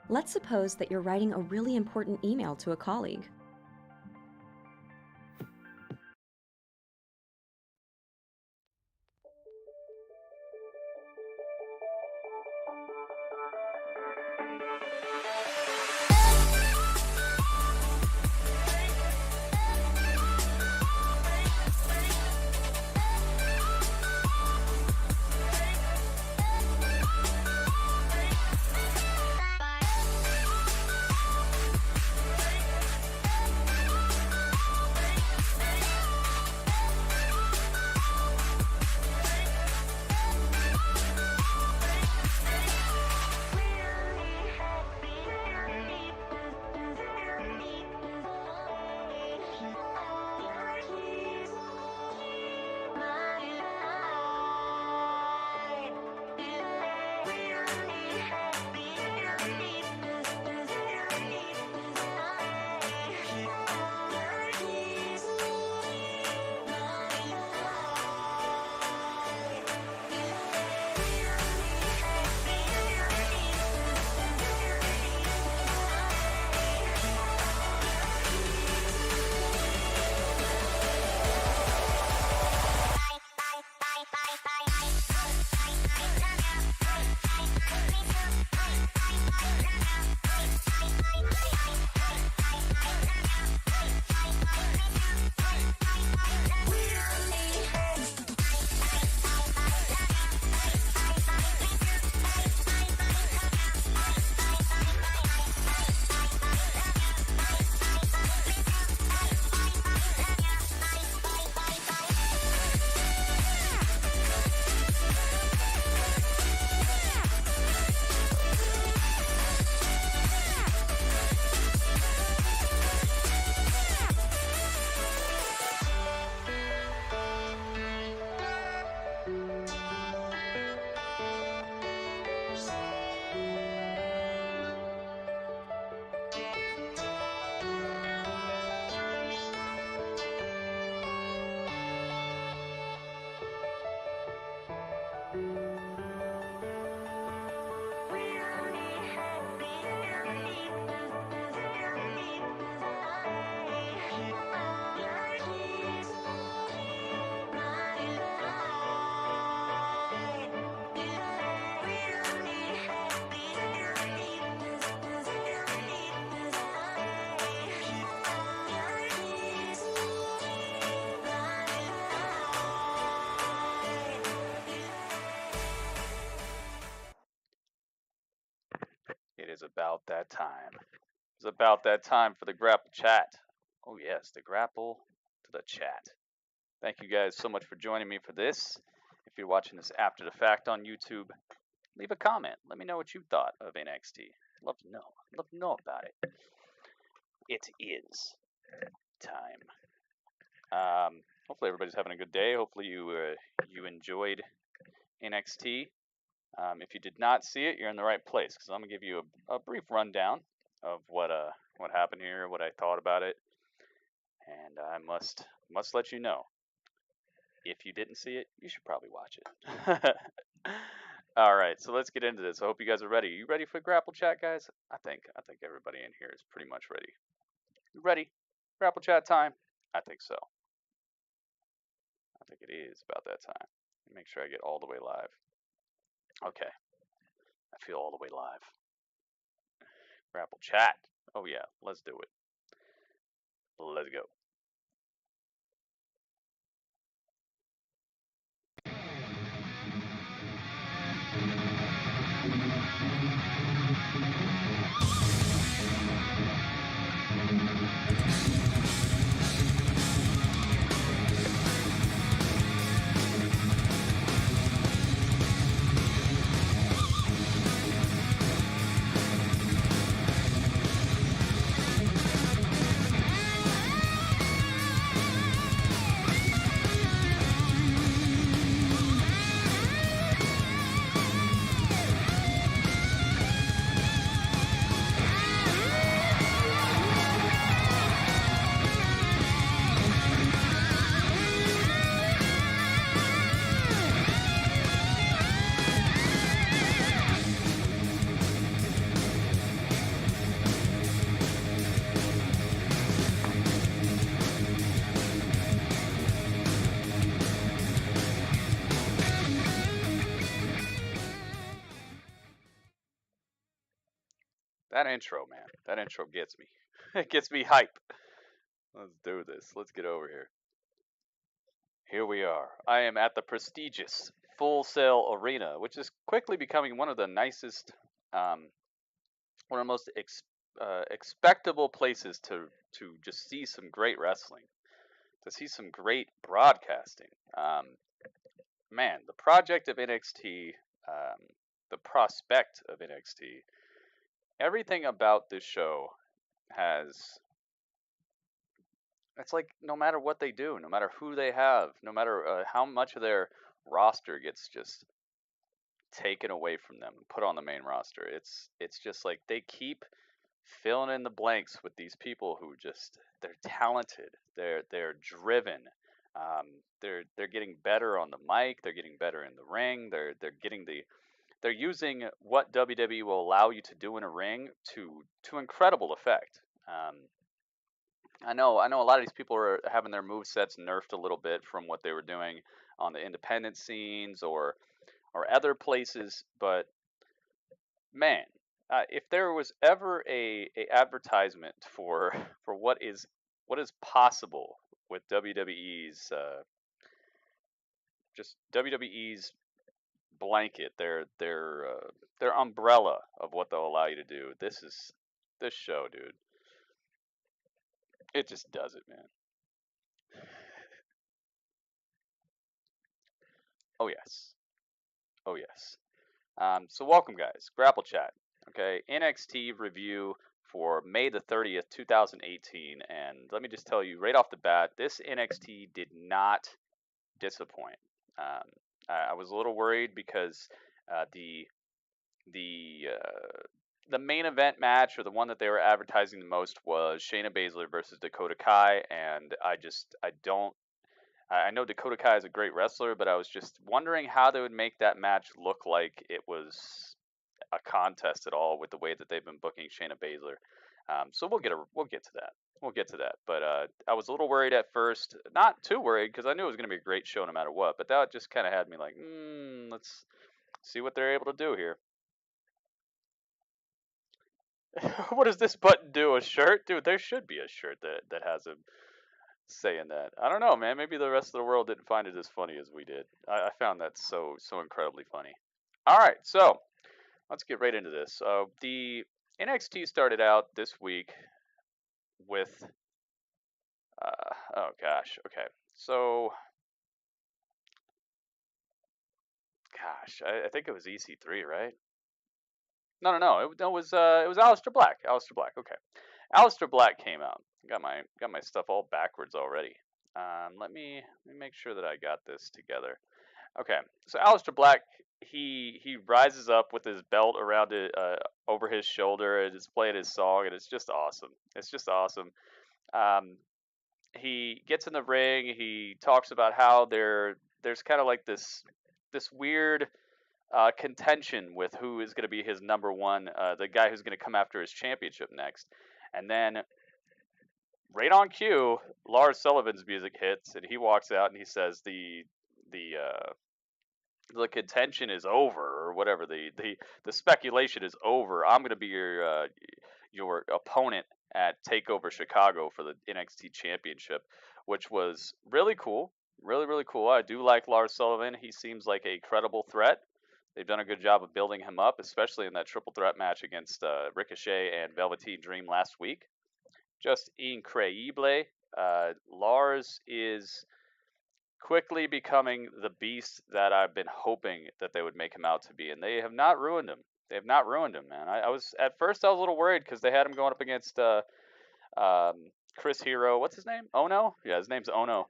Let's suppose that you're writing a really important email to a colleague. It is about that time. It's about that time for the Grapple Chat. Oh yes, the Grapple to the Chat. Thank you guys so much for joining me for this. If you're watching this after the fact on YouTube, leave a comment. Let me know what you thought of NXT. Love to know. Love to know about it. It is time. Hopefully everybody's having a good day. Hopefully you enjoyed NXT. If you did not see it, you're in the right place, because I'm gonna give you a brief rundown of what happened here, what I thought about it, and I must let you know, if you didn't see it, you should probably watch it. All right, so let's get into this. I hope you guys are ready. You ready for Grapple Chat, guys? I think everybody in here is pretty much ready. You ready? Grapple Chat time? I think so. I think it is about that time. Make sure I get all the way live. Okay. I feel all the way live. Grapple Chat. Oh yeah, let's do it. Let's go. That intro, man. That intro gets me. It gets me hype. Let's do this. Let's get over here. Here we are. I am at the prestigious Full Sail Arena, which is quickly becoming one of the nicest, one of the most expectable places to just see some great wrestling, to see some great broadcasting. Man, the project of NXT, the prospect of NXT, everything about this show has. It's like no matter what they do, no matter who they have, no matter how much of their roster gets just taken away from them and put on the main roster, it's just like they keep filling in the blanks with these people who just they're talented, they're driven, they're getting better on the mic, they're getting better in the ring, they're using what WWE will allow you to do in a ring to incredible effect. I know a lot of these people are having their move sets nerfed a little bit from what they were doing on the independent scenes or other places, but man, if there was ever a advertisement for for what is possible with WWE's just WWE's blanket, their umbrella of what they'll allow you to do, this show, dude. It just does it, man. Oh yes. Oh yes. So welcome, guys. Grapple Chat. Okay, NXT review for May the 30th, 2018, and let me just tell you right off the bat, this NXT did not disappoint. I was a little worried because the the main event match, or the one that they were advertising the most, was Shayna Baszler versus Dakota Kai, and I don't. I know Dakota Kai is a great wrestler, but I was just wondering how they would make that match look like it was a contest at all with the way that they've been booking Shayna Baszler. So we'll get to that. We'll get to that. But I was a little worried at first, not too worried because I knew it was going to be a great show no matter what. But that just kind of had me like, let's see what they're able to do here. What does this button do? A shirt, dude? There should be a shirt that has him saying that. I don't know, man. Maybe the rest of the world didn't find it as funny as we did. I found that so incredibly funny. All right, so let's get right into this. The NXT started out this week with, oh gosh, okay. So, gosh, I think it was EC3, right? No. It was Aleister Black. Aleister Black. Okay, Aleister Black came out. Got my stuff all backwards already. Let me make sure that I got this together. Okay, so Aleister Black, he rises up with his belt around it, over his shoulder, and is playing his song, and it's just awesome. It's just awesome. He gets in the ring. He talks about how there's kind of like this weird contention with who is going to be his number one, the guy who's going to come after his championship next, and then right on cue, Lars Sullivan's music hits, and he walks out and he says the contention is over, or whatever, the speculation is over. I'm going to be your opponent at Takeover Chicago for the NXT Championship, which was really cool, really cool. I do like Lars Sullivan. He seems like a credible threat. They've done a good job of building him up, especially in that triple threat match against Ricochet and Velveteen Dream last week. Just increíble. Lars is quickly becoming the beast that I've been hoping that they would make him out to be, and they have not ruined him. They have not ruined him, man. I was at first I was a little worried because they had him going up against Chris Hero. What's his name? Ono? Yeah, his name's Ono.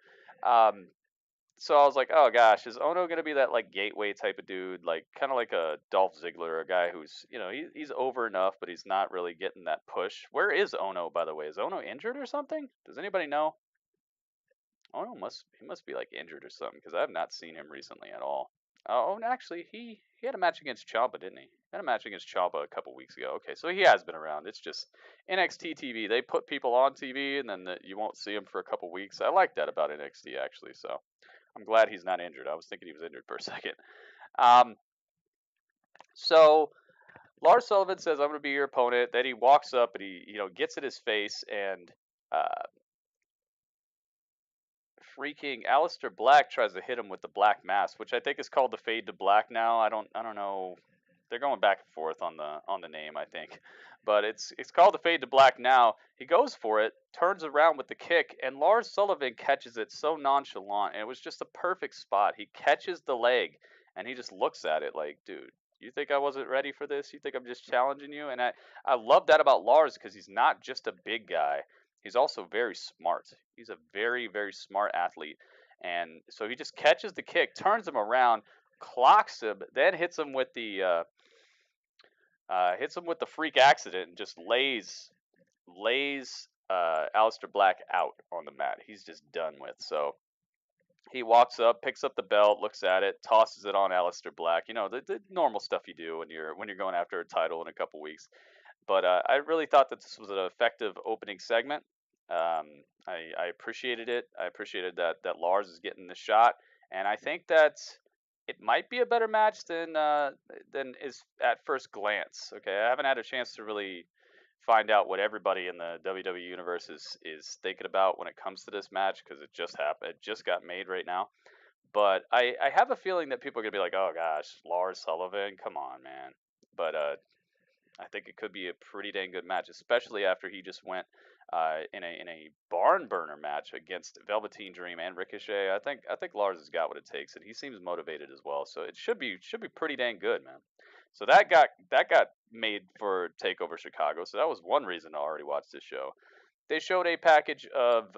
So I was like, oh gosh, is Ono gonna be that like gateway type of dude, like kind of like a Dolph Ziggler, a guy who's he's over enough, but he's not really getting that push. Where is Ono, by the way? Is Ono injured or something? Does anybody know? Ono must be like injured or something because I have not seen him recently at all. Oh, and actually, he had a match against Ciampa, didn't he? He had a match against Ciampa a couple weeks ago. Okay, so he has been around. It's just NXT TV. They put people on TV and then you won't see them for a couple weeks. I like that about NXT actually. So I'm glad he's not injured. I was thinking he was injured for a second. So Lars Sullivan says, "I'm going to be your opponent." Then he walks up and he, gets in his face, and freaking Aleister Black tries to hit him with the Black Mask, which I think is called the Fade to Black now. I don't know. They're going back and forth on the name, I think. But it's called the Fade to Black now. He goes for it, turns around with the kick, and Lars Sullivan catches it so nonchalant, and it was just a perfect spot. He catches the leg, and he just looks at it like, dude, you think I wasn't ready for this? You think I'm just challenging you? And I love that about Lars, because he's not just a big guy. He's also very smart. He's a very, very smart athlete. And so he just catches the kick, turns him around, clocks him, then hits him with the freak accident, and just lays Aleister Black out on the mat. He's just done with. So he walks up, picks up the belt, looks at it, tosses it on Aleister Black. The normal stuff you do when you're going after a title in a couple weeks. But I really thought that this was an effective opening segment. I appreciated it. I appreciated that Lars is getting the shot, and I think that it might be a better match than is at first glance. Okay, I haven't had a chance to really find out what everybody in the WWE universe is thinking about when it comes to this match, because it just happened. It just got made right now. But I have a feeling that people are gonna be like, "Oh gosh, Lars Sullivan, come on, man." But I think it could be a pretty dang good match, especially after he just went in a barn burner match against Velveteen Dream and Ricochet. I think Lars has got what it takes, and he seems motivated as well. So it should be pretty dang good, man. So that got made for Takeover Chicago. So that was one reason to already watch this show. They showed a package of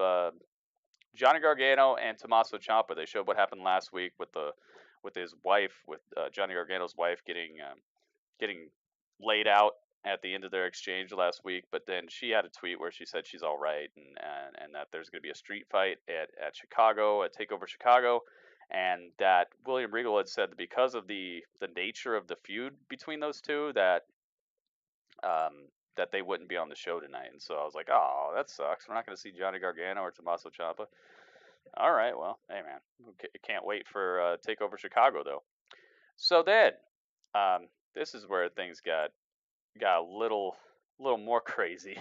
Johnny Gargano and Tommaso Ciampa. They showed what happened last week with his wife, with Johnny Gargano's wife getting laid out at the end of their exchange last week. But then she had a tweet where she said she's all right, and that there's going to be a street fight at Chicago, at Takeover Chicago, and that William Regal had said that because of the nature of the feud between those two, that that they wouldn't be on the show tonight. And so I was like, oh, that sucks. We're not going to see Johnny Gargano or Tommaso Ciampa. All right, well, hey man, can't wait for Takeover Chicago though. So then, this is where things got a little more crazy.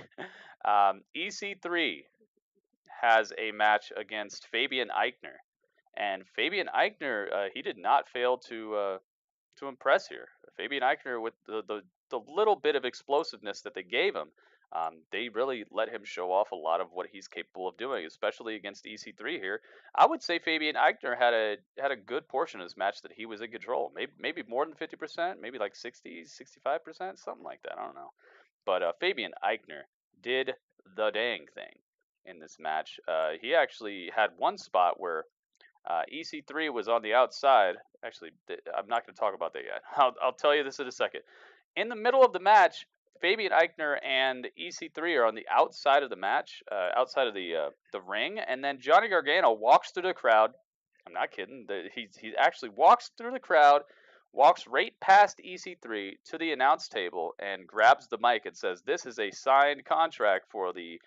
EC3 has a match against Fabian Eichner, and Fabian Eichner, he did not fail to impress here. Fabian Eichner, with the little bit of explosiveness that they gave him, they really let him show off a lot of what he's capable of doing, especially against EC3 here. I would say Fabian Eichner had a good portion of this match that he was in control. Maybe more than 50%, maybe like 60, 65%, something like that. I don't know. But Fabian Eichner did the dang thing in this match. He actually had one spot where EC3 was on the outside. Actually, I'm not going to talk about that yet. I'll tell you this in a second. In the middle of the match, Fabian Eichner and EC3 are on the outside of the match, outside of the ring, and then Johnny Gargano walks through the crowd. I'm not kidding. He actually walks through the crowd, walks right past EC3 to the announce table, and grabs the mic and says, "This is a signed contract for the."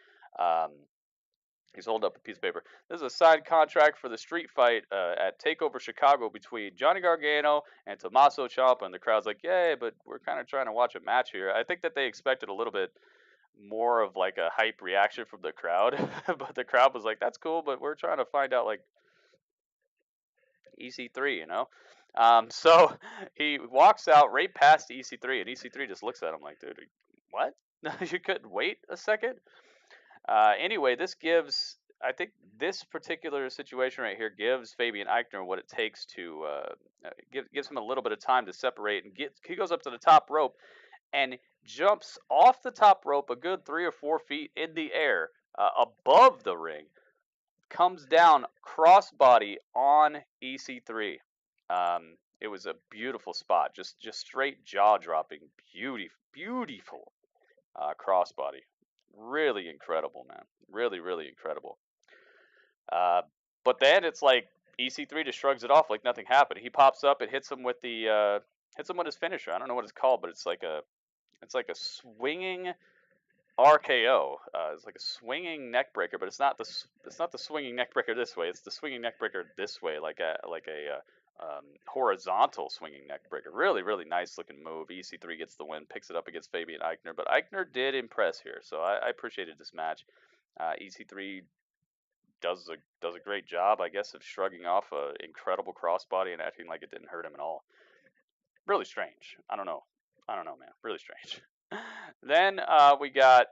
He's holding up a piece of paper. This is a signed contract for the street fight at Takeover Chicago between Johnny Gargano and Tommaso Ciampa. And the crowd's like, "Yay!" But we're kind of trying to watch a match here. I think that they expected a little bit more of like a hype reaction from the crowd, but the crowd was like, "That's cool, but we're trying to find out like EC3, you know." So he walks out right past EC3, and EC3 just looks at him like, "Dude, what? You couldn't wait a second?" Anyway, I think this particular situation right here gives Fabian Eichner what it takes to gives him a little bit of time to separate, and he goes up to the top rope and jumps off the top rope a good 3 or 4 feet in the air above the ring, comes down crossbody on EC3. It was a beautiful spot, just straight jaw dropping, beautiful crossbody. Really incredible, man. Really, really incredible. But then it's like EC3 just shrugs it off like nothing happened. He pops up and hits him with his finisher. I don't know what it's called, but it's like a swinging RKO. It's like a swinging neck breaker, but it's not the swinging neck breaker this way. It's the swinging neck breaker this way, like a horizontal swinging neck breaker. Really, really nice looking move. EC3 gets the win, picks it up against Fabian Eichner, but Eichner did impress here, so I appreciated this match. EC3 does a great job, I guess, of shrugging off an incredible crossbody and acting like it didn't hurt him at all. Really strange. I don't know, man. Really strange. Then we got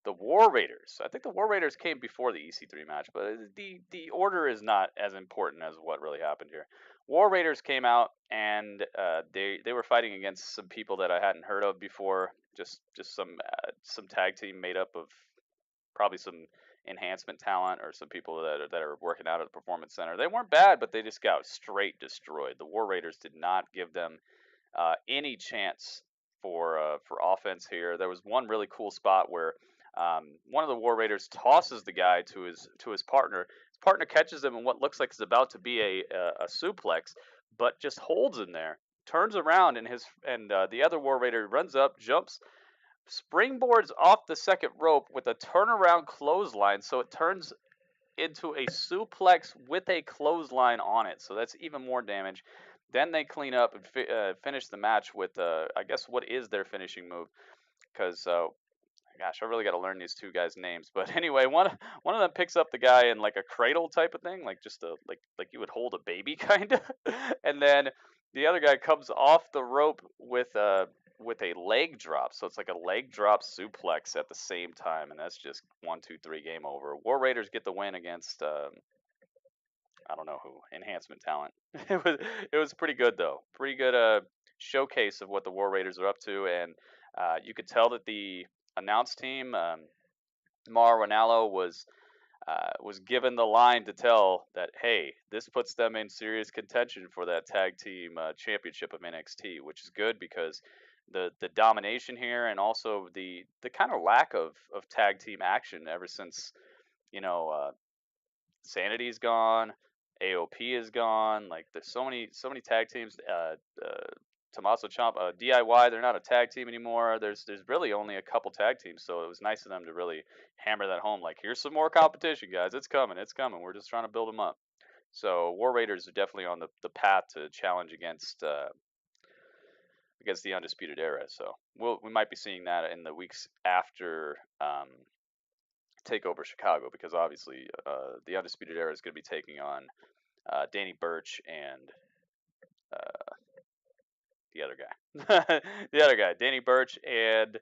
the War Raiders. I think the War Raiders came before the EC3 match, but the order is not as important as what really happened here. War Raiders came out and they were fighting against some people that I hadn't heard of before. Just some tag team made up of probably some enhancement talent or some people that are working out at the performance center. They weren't bad, but they just got straight destroyed. The War Raiders did not give them any chance for offense here. There was one really cool spot where one of the War Raiders tosses the guy to his partner. His partner catches him in what looks like is about to be a suplex, but just holds him there. Turns around and the other War Raider runs up, jumps, springboards off the second rope with a turnaround clothesline, so it turns into a suplex with a clothesline on it. So that's even more damage. Then they clean up and finish the match with, I guess, what is their finishing move? Because, gosh, I really got to learn these two guys' names. But anyway, one of them picks up the guy in like a cradle type of thing, like just like you would hold a baby kind of, and then the other guy comes off the rope with a leg drop. So it's like a leg drop suplex at the same time, and that's just 1, 2, 3, game over. War Raiders get the win against I don't know who, enhancement talent. It was pretty good though. Pretty good showcase of what the War Raiders are up to, and you could tell that the announce team, Mauro Ranallo was given the line to tell that, hey, this puts them in serious contention for that tag team championship of NXT, which is good because the domination here and also the kind of lack of tag team action ever since Sanity's gone, AOP is gone. Like there's so many tag teams. Tommaso Ciampa, DIY, they're not a tag team anymore. There's really only a couple tag teams, so it was nice of them to really hammer that home. Like, here's some more competition, guys. It's coming. We're just trying to build them up. So War Raiders are definitely on the path to challenge against the Undisputed Era. So we might be seeing that in the weeks after Takeover Chicago, because obviously the Undisputed Era is going to be taking on Danny Burch and the other guy. The other guy, Danny Burch and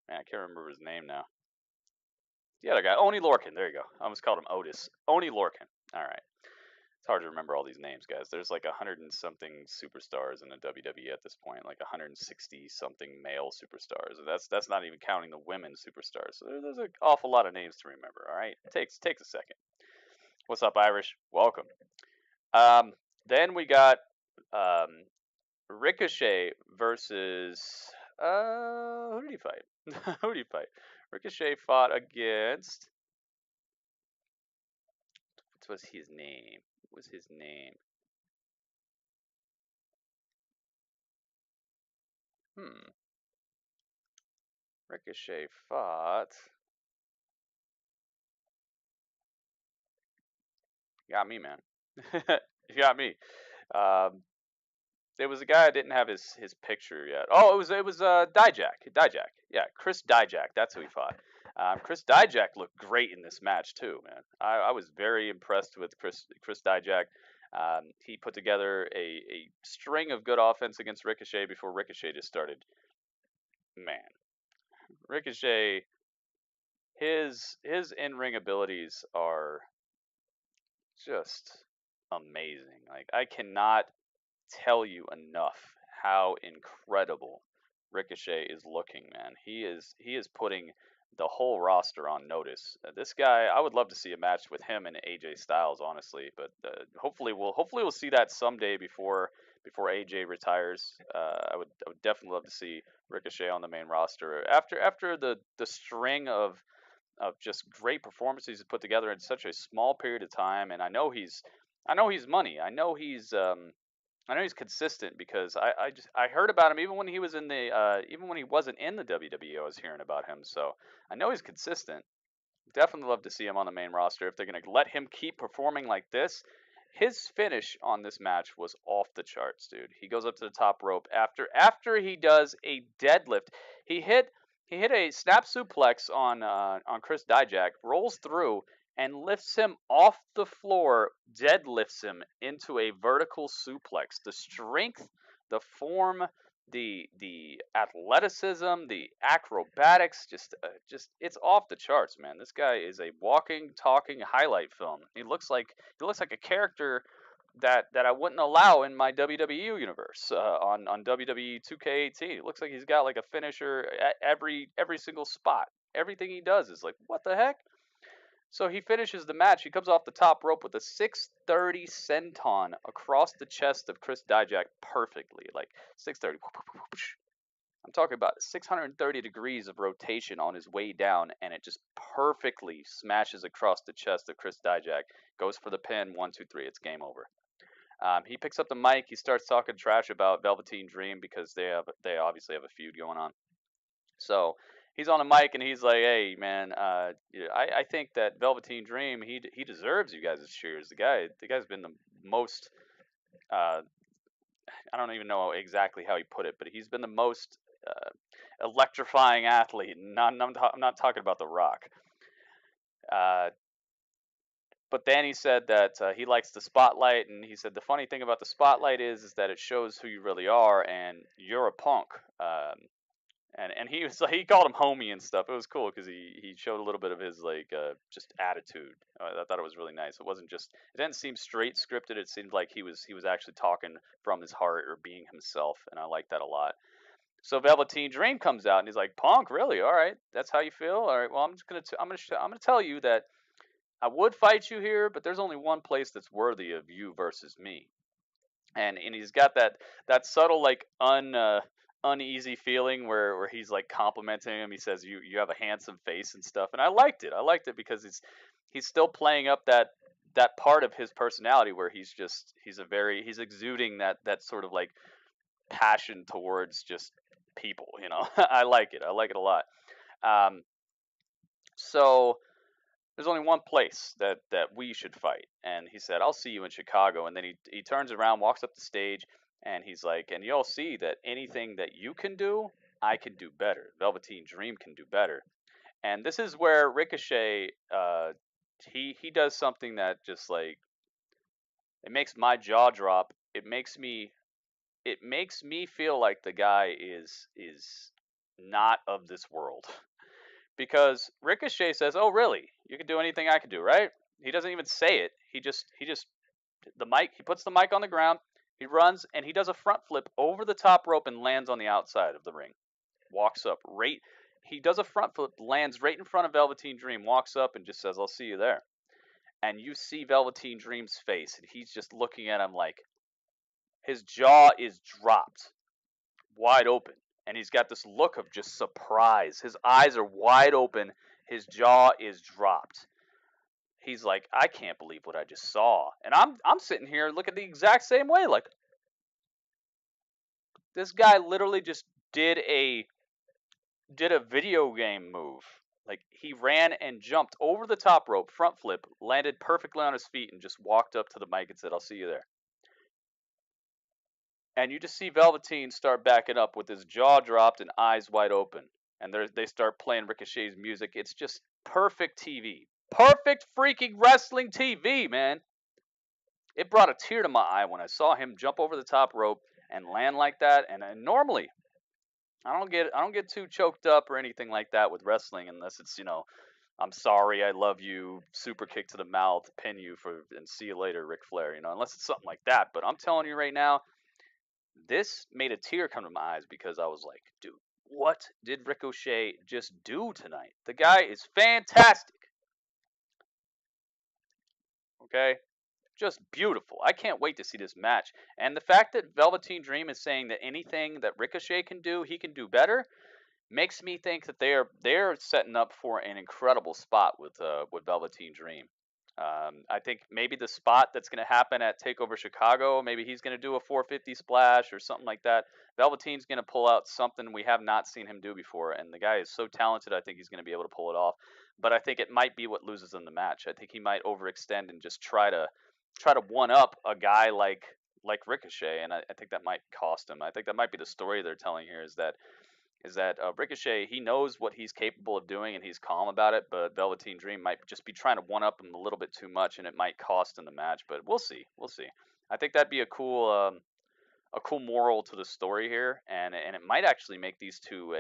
man, I can't remember his name now. The other guy, Oni Lorcan. There you go. I almost called him Otis. Oni Lorcan. All right. It's hard to remember all these names, guys. There's like 100 and something superstars in the WWE at this point, like 160 something male superstars. And that's not even counting the women superstars. So there's an awful lot of names to remember. All right, it takes a second. What's up, Irish? Welcome. Then we got Ricochet versus who did he fight? Who did he fight? Ricochet fought against, what was his name? What was his name? Ricochet fought. You got me, man. You got me. There was a guy I didn't have his picture yet. Oh, it was Dijak. Dijak. Yeah, Chris Dijak. That's who he fought. Chris Dijak looked great in this match too, man. I was very impressed with Chris Dijak. He put together a string of good offense against Ricochet before Ricochet just started. Man, Ricochet, his in-ring abilities are just amazing. Like, I cannot tell you enough how incredible Ricochet is looking, man. He is putting the whole roster on notice. This guy, I would love to see a match with him and AJ Styles, honestly. But hopefully we'll see that someday before AJ retires. I would definitely love to see Ricochet on the main roster after the string of just great performances he's put together in such a small period of time. And I know he's money. I know he's consistent because I heard about him even when he was in the even when he wasn't in the WWE. I was hearing about him, so I know he's consistent. Definitely love to see him on the main roster if they're going to let him keep performing like this. His finish on this match was off the charts, dude. He goes up to the top rope after he does a deadlift. He hit a snap suplex on Chris Dijak, rolls through and lifts him off the floor, deadlifts him into a vertical suplex. The strength, the form, the athleticism, the acrobatics, just it's off the charts, man. This guy is a walking, talking highlight film. He looks like a character that I wouldn't allow in my WWE universe on WWE 2K18. It looks like he's got like a finisher at every single spot. Everything he does is like, what the heck? So he finishes the match. He comes off the top rope with a 630 senton across the chest of Chris Dijak perfectly. Like 630. I'm talking about 630 degrees of rotation on his way down, and it just perfectly smashes across the chest of Chris Dijak. Goes for the pin. 1, 2, 3. It's game over. He picks up the mic. He starts talking trash about Velveteen Dream because they obviously have a feud going on. So he's on the mic and he's like, "Hey, man, I think that Velveteen Dream he deserves you guys' cheers. The guy's been the most I don't even know exactly how he put it, but he's been the most electrifying athlete. I'm not talking about The Rock. But then he said that he likes the spotlight, and he said the funny thing about the spotlight is that it shows who you really are, and you're a punk. And he was like, he called him homie and stuff. It was cool because he showed a little bit of his like just attitude. I thought it was really nice. It didn't seem straight scripted. It seemed like he was actually talking from his heart or being himself, and I like that a lot. So Velveteen Dream comes out and he's like, "Punk, really? All right, that's how you feel. All right, well, I'm gonna tell you that I would fight you here, but there's only one place that's worthy of you versus me." And he's got that subtle like uneasy feeling where he's like complimenting him. He says you have a handsome face and stuff, and I liked it. I liked it because he's still playing up that part of his personality where he's exuding that sort of like passion towards just people. I like it. I like it a lot. Um, so there's only one place that we should fight. And he said, I'll see you in Chicago. And then he turns around, walks up the stage, and he's like, and you'll see that anything that you can do, I can do better. Velveteen Dream can do better. And this is where Ricochet, he does something that just like, it makes my jaw drop. It makes me feel like the guy is not of this world. Because Ricochet says, "Oh, really? You can do anything I can do, right?" He doesn't even say it. He puts the mic on the ground. He runs and he does a front flip over the top rope and lands on the outside of the ring. Walks up right. He does a front flip, lands right in front of Velveteen Dream, walks up and just says, "I'll see you there." And you see Velveteen Dream's face, and he's just looking at him like his jaw is dropped, wide open. And he's got this look of just surprise. His eyes are wide open. His jaw is dropped. He's like, I can't believe what I just saw. And I'm sitting here looking the exact same way. Like, this guy literally just did a video game move. Like, he ran and jumped over the top rope, front flip, landed perfectly on his feet, and just walked up to the mic and said, "I'll see you there." And you just see Velveteen start backing up with his jaw dropped and eyes wide open. And they start playing Ricochet's music. It's just perfect TV. Perfect freaking wrestling TV, man. It brought a tear to my eye when I saw him jump over the top rope and land like that. And normally, I don't get too choked up or anything like that with wrestling unless it's, I'm sorry, I love you, super kick to the mouth, pin you and see you later, Ric Flair, unless it's something like that. But I'm telling you right now, this made a tear come to my eyes because I was like, dude, what did Ricochet just do tonight? The guy is fantastic. Okay? Just beautiful. I can't wait to see this match. And the fact that Velveteen Dream is saying that anything that Ricochet can do, he can do better, makes me think that they're setting up for an incredible spot with Velveteen Dream. I think maybe the spot that's going to happen at TakeOver Chicago, maybe he's going to do a 450 splash or something like that. Velveteen's going to pull out something we have not seen him do before, and the guy is so talented, I think he's going to be able to pull it off. But I think it might be what loses in the match. I think he might overextend and just try to one up a guy like Ricochet, and I think that might cost him. I think that might be the story they're telling here, is that Ricochet, he knows what he's capable of doing and he's calm about it, but Velveteen Dream might just be trying to one up him a little bit too much, and it might cost in the match. But we'll see. I think that'd be a cool moral to the story here, and it might actually make these two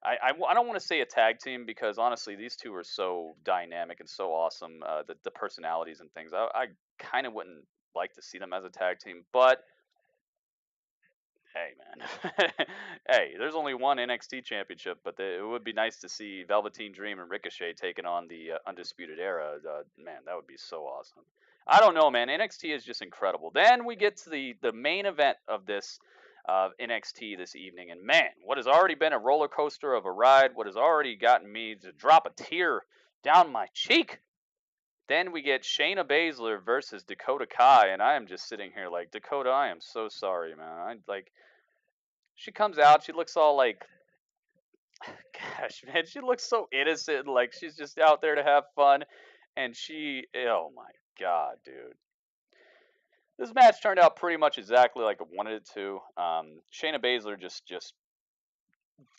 I don't want to say a tag team, because honestly these two are so dynamic and so awesome, the personalities and things. I kind of wouldn't like to see them as a tag team, but hey, man. Hey, there's only one NXT championship, but it would be nice to see Velveteen Dream and Ricochet taking on the Undisputed Era. Man, that would be so awesome. I don't know, man. NXT is just incredible. Then we get to the main event of this NXT this evening, and man, what has already been a roller coaster of a ride, what has already gotten me to drop a tear down my cheek. Then we get Shayna Baszler versus Dakota Kai, and I am just sitting here like, Dakota, I am so sorry, man. She comes out, she looks all like, gosh, man, she looks so innocent, like she's just out there to have fun, and oh my god, dude. This match turned out pretty much exactly like I wanted it to. Shayna Baszler just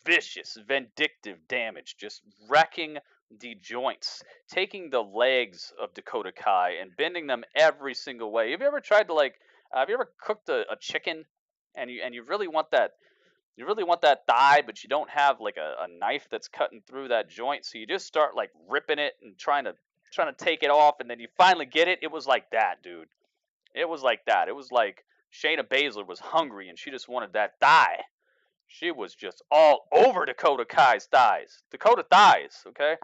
vicious, vindictive damage, just wrecking the joints, taking the legs of Dakota Kai and bending them every single way. Have you ever tried to have you ever cooked a chicken and you really want that thigh, but you don't have like a knife that's cutting through that joint, so you just start like ripping it and trying to take it off, and then you finally get it. It was like that, dude. It was like that. It was like Shayna Baszler was hungry and she just wanted that thigh. She was just all over Dakota Kai's thighs. Dakota thighs, okay?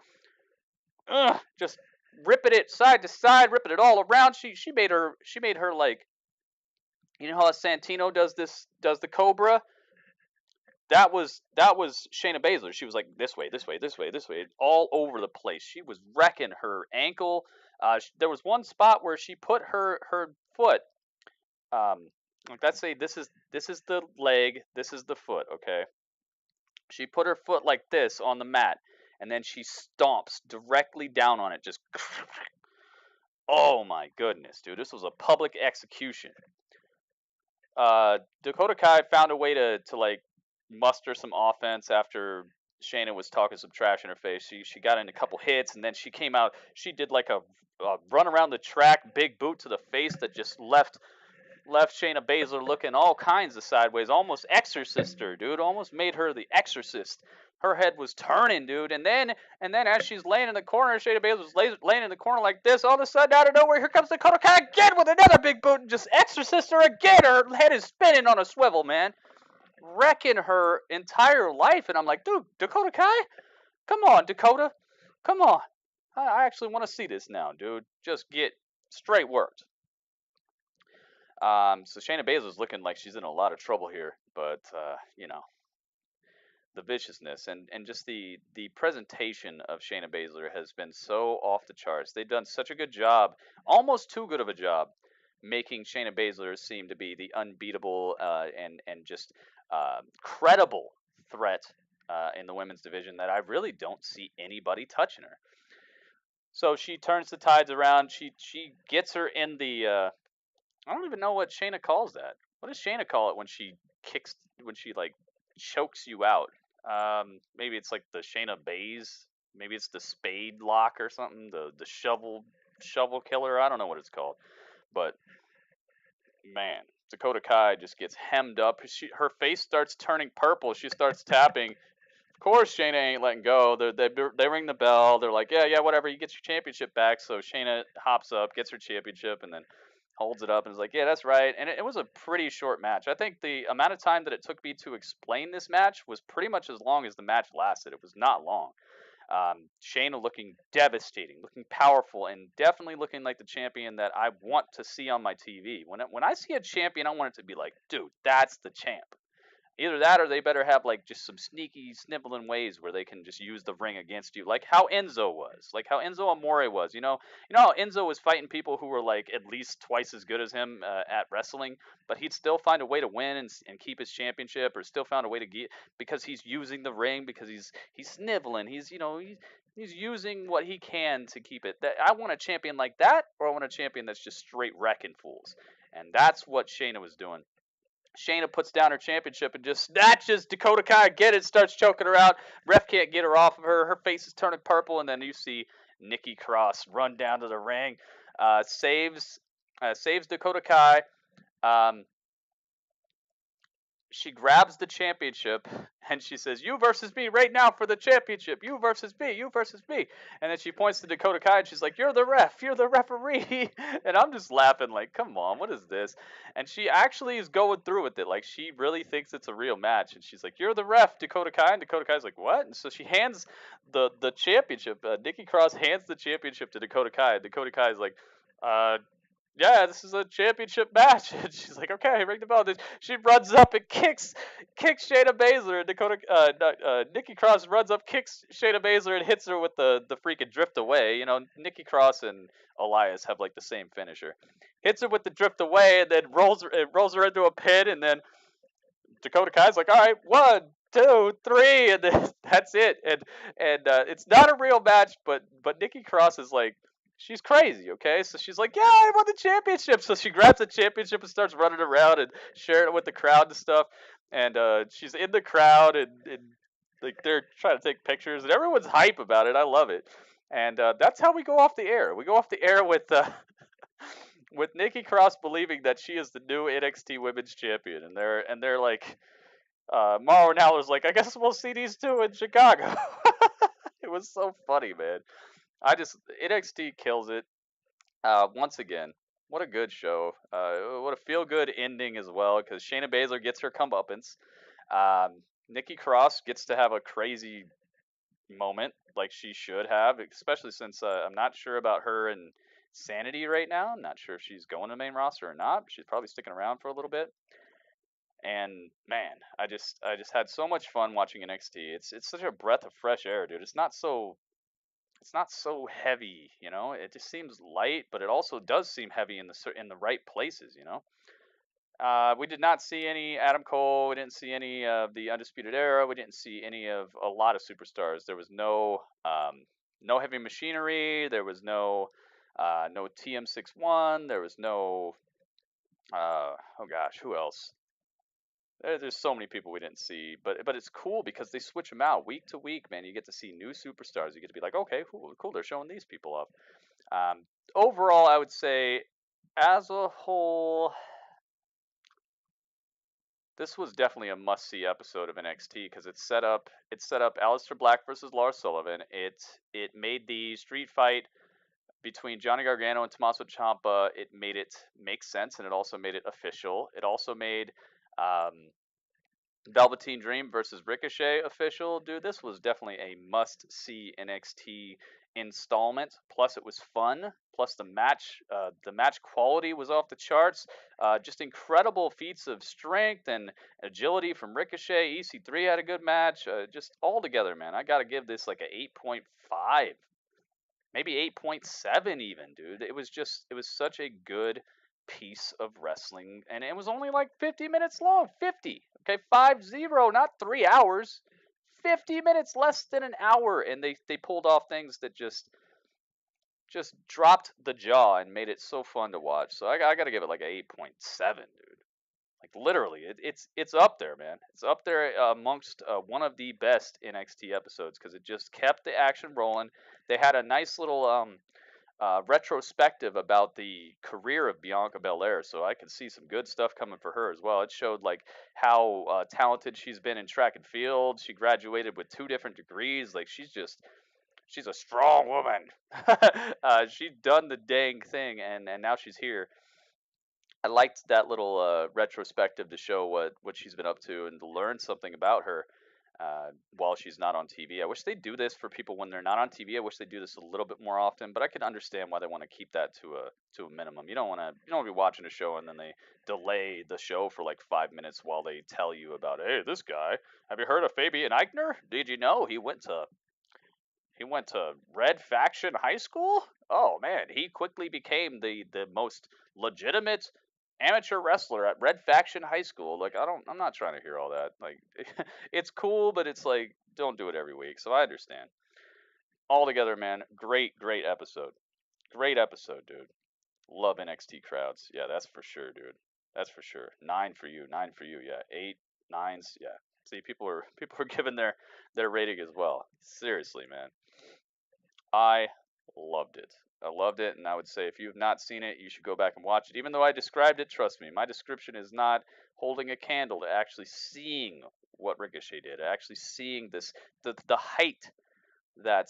Just ripping it side to side, ripping it all around. She made her like, you know how Santino does the Cobra? That was Shayna Baszler. She was like this way, all over the place. She was wrecking her ankle. There was one spot where she put her foot. Like, let's say this is the leg, this is the foot, okay? She put her foot like this on the mat, and then she stomps directly down on it. Just, oh my goodness, dude! This was a public execution. Dakota Kai found a way to like muster some offense after Shayna was talking some trash in her face. She got in a couple hits, and then she came out. She did like a run around the track, big boot to the face that just left Shayna Baszler looking all kinds of sideways, almost exorcist her, dude. Almost made her the exorcist. Her head was turning, dude. And then as she's laying in the corner, Shayna Baszler was laying in the corner like this. All of a sudden, out of nowhere, here comes Dakota Kai again with another big boot and just exorcist her again. Her head is spinning on a swivel, man. Wrecking her entire life. And I'm like, dude, Dakota Kai? Come on, Dakota. Come on. I actually want to see this now, dude. Just get straight worked. So Shayna Baszler's looking like she's in a lot of trouble here, but you know, the viciousness and just the presentation of Shayna Baszler has been so off the charts. They've done such a good job, almost too good of a job, making Shayna Baszler seem to be the unbeatable and just credible threat in the women's division, that I really don't see anybody touching her. So she turns the tides around. She gets her in the I don't even know what Shayna calls that. What does Shayna call it when she like chokes you out? Maybe it's like the Shayna Bays. Maybe it's the spade lock or something. The shovel killer. I don't know what it's called. But man, Dakota Kai just gets hemmed up. Her face starts turning purple. She starts tapping. Of course, Shayna ain't letting go. They ring the bell. They're like, yeah, whatever. You get your championship back. So Shayna hops up, gets her championship, and then holds it up and is like, yeah, that's right. And it was a pretty short match. I think the amount of time that it took me to explain this match was pretty much as long as the match lasted. It was not long. Shayna looking devastating, looking powerful, and definitely looking like the champion that I want to see on my TV. When I see a champion, I want it to be like, dude, that's the champ. Either that or they better have like just some sneaky sniveling ways where they can just use the ring against you, like how Enzo was, like how Enzo Amore was. You know how Enzo was fighting people who were like at least twice as good as him at wrestling, but he'd still find a way to win and keep his championship, or still found a way to get because he's using the ring, because he's sniveling, he's using what he can to keep it. That I want a champion like that, or I want a champion that's just straight wrecking fools, and that's what Shayna was doing. Shayna puts down her championship and just snatches Dakota Kai. Get it, starts choking her out. Ref can't get her off of her. Her face is turning purple, and then you see Nikki Cross run down to the ring, saves Dakota Kai. Um, she grabs the championship and she says, "You versus me right now for the championship. You versus me. You versus me." And then she points to Dakota Kai and she's like, "You're the ref. You're the referee." And I'm just laughing like, "Come on, what is this?" And she actually is going through with it. Like, she really thinks it's a real match. And she's like, "You're the ref, Dakota Kai." And Dakota Kai's like, "What?" And so she hands the championship. Nikki Cross hands the championship to Dakota Kai. And Dakota Kai is like, "Yeah, this is a championship match." And she's like, "Okay, ring the bell." Then she runs up and kicks Shayna Baszler, and Nikki Cross runs up, kicks Shayna Baszler, and hits her with the freaking drift away. Nikki Cross and Elias have like the same finisher. Hits her with the drift away, and then rolls her into a pin, and then Dakota Kai's like, "All right, 1, 2, 3," and then that's it. And it's not a real match, but Nikki Cross is like, she's crazy, okay? So she's like, "Yeah, I won the championship." So she grabs the championship and starts running around and sharing it with the crowd and stuff. And she's in the crowd, and like they're trying to take pictures, and everyone's hype about it. I love it. And that's how we go off the air. We go off the air with with Nikki Cross believing that she is the new NXT Women's Champion, and they're like, Mauro Ranallo's like, "I guess we'll see these two in Chicago." It was so funny, man. NXT kills it. Once again, what a good show. What a feel good ending as well, because Shayna Baszler gets her comeuppance. Nikki Cross gets to have a crazy moment like she should have, especially since I'm not sure about her and Sanity right now. I'm not sure if she's going to the main roster or not. She's probably sticking around for a little bit. And man, I just had so much fun watching NXT. It's such a breath of fresh air, dude. It's not so heavy, It just seems light, but it also does seem heavy in the right places, We did not see any Adam Cole. We didn't see any of the Undisputed Era. We didn't see any of a lot of superstars. There was no Heavy Machinery. There was no TM61. There was no oh gosh, who else? There's so many people we didn't see, but it's cool because they switch them out week to week, man. You get to see new superstars. You get to be like, okay, cool. They're showing these people up. Overall, I would say, as a whole, this was definitely a must-see episode of NXT because it set up Aleister Black versus Lars Sullivan. It made the street fight between Johnny Gargano and Tommaso Ciampa. It made it make sense, and it also made it official. It also made Velveteen Dream versus Ricochet official. Dude, this was definitely a must-see NXT installment. Plus, it was fun. Plus, the match quality was off the charts. Just incredible feats of strength and agility from Ricochet. EC3 had a good match. Just all together, man. I gotta give this like a 8.5, maybe 8.7 even, dude. It was such a good piece of wrestling, and it was only like 50 minutes long. 50, okay, 50, not 3 hours. 50 minutes, less than an hour, and they pulled off things that just dropped the jaw and made it so fun to watch. So I gotta give it like a 8.7, dude. Like literally, it's up there, man. It's up there amongst one of the best NXT episodes because it just kept the action rolling. They had a nice little retrospective about the career of Bianca Belair, so I could see some good stuff coming for her as well. It showed like how talented she's been in track and field. She graduated with 2 different degrees. Like she's a strong woman. She's done the dang thing, and now she's here. I liked that little retrospective to show what she's been up to and to learn something about her. while she's not on TV. I wish they do this for people when they're not on TV. I wish they do this a little bit more often, but I can understand why they want to keep that to a minimum. You don't want to be watching a show and then they delay the show for like 5 minutes while they tell you about, hey, this guy. Have you heard of Fabian Eichner? Did you know he went to Red Faction High School? Oh man, he quickly became the most legitimate amateur wrestler at Red Faction High School. Like I'm not trying to hear all that. Like it's cool, but it's like don't do it every week. So I understand. Altogether, man, great episode. Great episode, dude. Love NXT crowds. Yeah, that's for sure, dude. That's for sure. 9 for you. 9 for you. Yeah. 8, 9s. Yeah. See, people are giving their rating as well. Seriously, man. I loved it. I loved it, and I would say if you have not seen it, you should go back and watch it. Even though I described it, trust me, my description is not holding a candle to actually seeing what Ricochet did, actually seeing the height that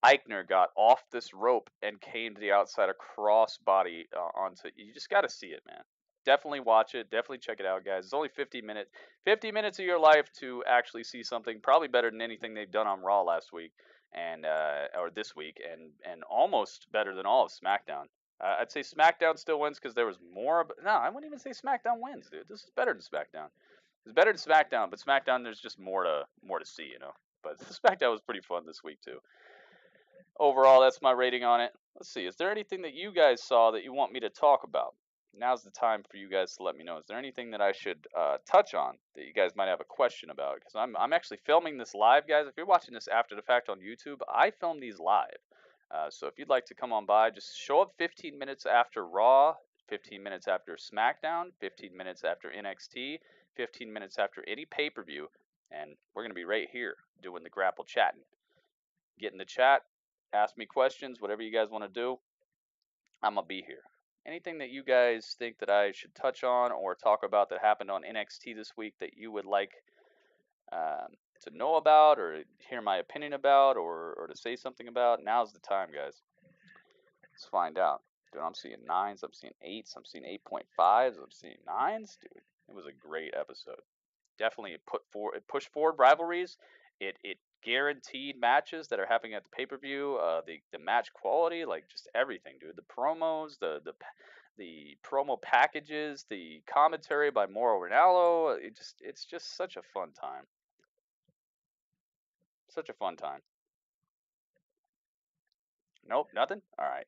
Eichner got off this rope and came to the outside across body onto. You just got to see it, man. Definitely watch it. Definitely check it out, guys. It's only 50 minutes. 50 minutes of your life to actually see something probably better than anything they've done on Raw last week and or this week, and almost better than all of SmackDown. I'd say SmackDown still wins because there was more. But no, I wouldn't even say SmackDown wins, dude. This is better than SmackDown. It's better than SmackDown, but SmackDown there's just more to see, you know. But SmackDown was pretty fun this week too. Overall, that's my rating on it. Let's see. Is there anything that you guys saw that you want me to talk about? Now's the time for you guys to let me know. Is there anything that I should touch on that you guys might have a question about? Because I'm actually filming this live, guys. If you're watching this after the fact on YouTube, I film these live. So if you'd like to come on by, just show up 15 minutes after Raw, 15 minutes after SmackDown, 15 minutes after NXT, 15 minutes after any pay-per-view, and we're going to be right here doing the grapple chatting. Get in the chat, ask me questions, whatever you guys want to do, I'm going to be here. Anything that you guys think that I should touch on or talk about that happened on NXT this week that you would like to know about or hear my opinion about or to say something about, now's the time, guys. Let's find out. Dude, I'm seeing 9s, I'm seeing 8s, I'm seeing 8.5s, I'm seeing 9s. Dude, it was a great episode. Definitely it pushed forward rivalries. It guaranteed matches that are happening at the pay-per-view, the match quality, like just everything, dude. The promos, the promo packages, the commentary by Mauro Ranallo, it's just such a fun time. Such a fun time. Nope, nothing? All right.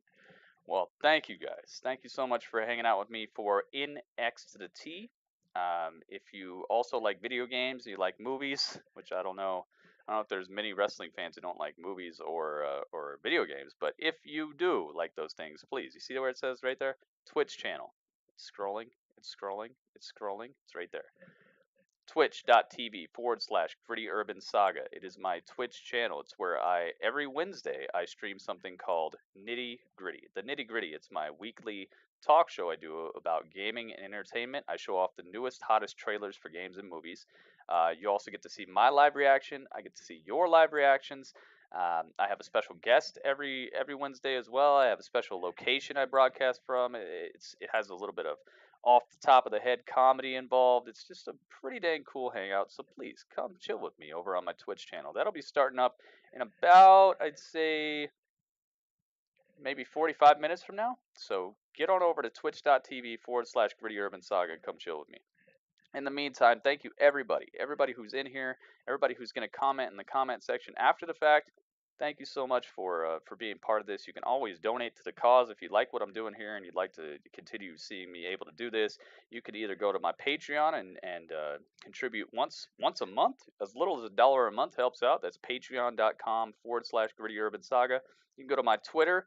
Well, thank you guys. Thank you so much for hanging out with me for NX to the T. If you also like video games, you like movies, which I don't know if there's many wrestling fans who don't like movies or video games, but if you do like those things, please, you see where it says right there? Twitch channel. It's scrolling, it's scrolling, it's scrolling, it's right there. Twitch.tv/Gritty Urban Saga. It is my Twitch channel. It's where every Wednesday, I stream something called Nitty Gritty. The Nitty Gritty, it's my weekly talk show I do about gaming and entertainment. I show off the newest, hottest trailers for games and movies. You also get to see my live reaction. I get to see your live reactions. I have a special guest every Wednesday as well. I have a special location I broadcast from. It has a little bit of off the top of the head comedy involved. It's just a pretty dang cool hangout. So please come chill with me over on my Twitch channel. That'll be starting up in about, I'd say, maybe 45 minutes from now. So get on over to twitch.tv/Gritty Urban Saga and come chill with me. In the meantime, thank you everybody who's in here, everybody who's going to comment in the comment section after the fact. Thank you so much for being part of this. You can always donate to the cause if you like what I'm doing here and you'd like to continue seeing me able to do this. You could either go to my Patreon and contribute once a month. As little as $1 a month helps out. That's patreon.com/Gritty Urban Saga. You can go to my Twitter,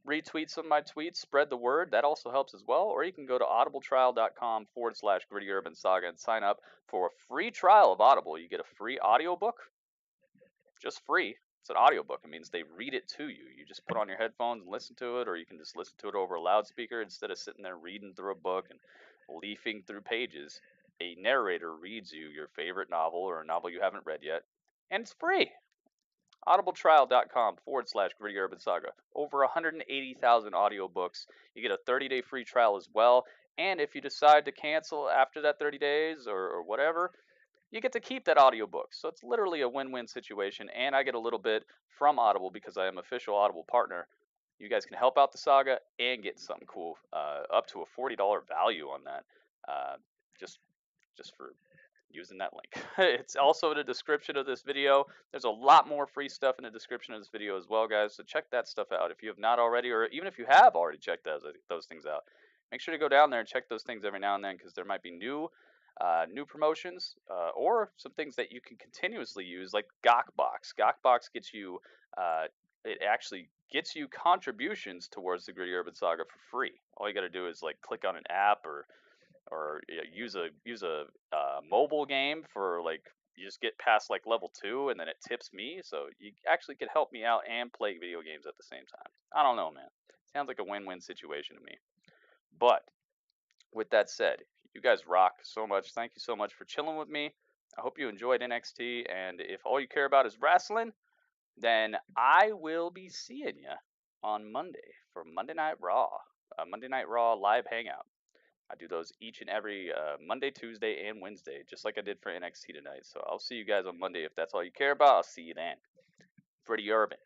retweet some of my tweets, spread the word. That also helps as well. Or you can go to audibletrial.com/Gritty Urban Saga and sign up for a free trial of Audible. You get a free audiobook, just free. It's an audiobook. It means they read it to you. You just put on your headphones and listen to it, or you can just listen to it over a loudspeaker instead of sitting there reading through a book and leafing through pages. A narrator reads you your favorite novel or a novel you haven't read yet, and it's free. audibletrial.com/Gritty Urban Saga. Over 180,000 audiobooks. You get a 30-day free trial as well. And if you decide to cancel after that 30 days or whatever, you get to keep that audiobook. So it's literally a win-win situation, and I get a little bit from Audible because I am official Audible partner. You guys can help out the saga and get something cool, up to a $40 value on that, just for using that link. It's also in the description of this video. There's a lot more free stuff in the description of this video as well, guys. So check that stuff out if you have not already, or even if you have already checked those things out. Make sure to go down there and check those things every now and then, because there might be new promotions, or some things that you can continuously use, like Gawkbox. Gawkbox gets you, it actually gets you contributions towards the Gritty Urban Saga for free. All you got to do is like click on an app, or use a mobile game for, like, you just get past like level 2 and then it tips me, so you actually could help me out and play video games at the same time. I don't know, man. Sounds like a win-win situation to me. But with that said, you guys rock so much. Thank you so much for chilling with me. I hope you enjoyed NXT, and if all you care about is wrestling, then I will be seeing you on Monday for Monday Night Raw, Monday Night Raw live hangout. I do those each and every Monday, Tuesday, and Wednesday, just like I did for NXT tonight. So I'll see you guys on Monday if that's all you care about. I'll see you then. Pretty Urban.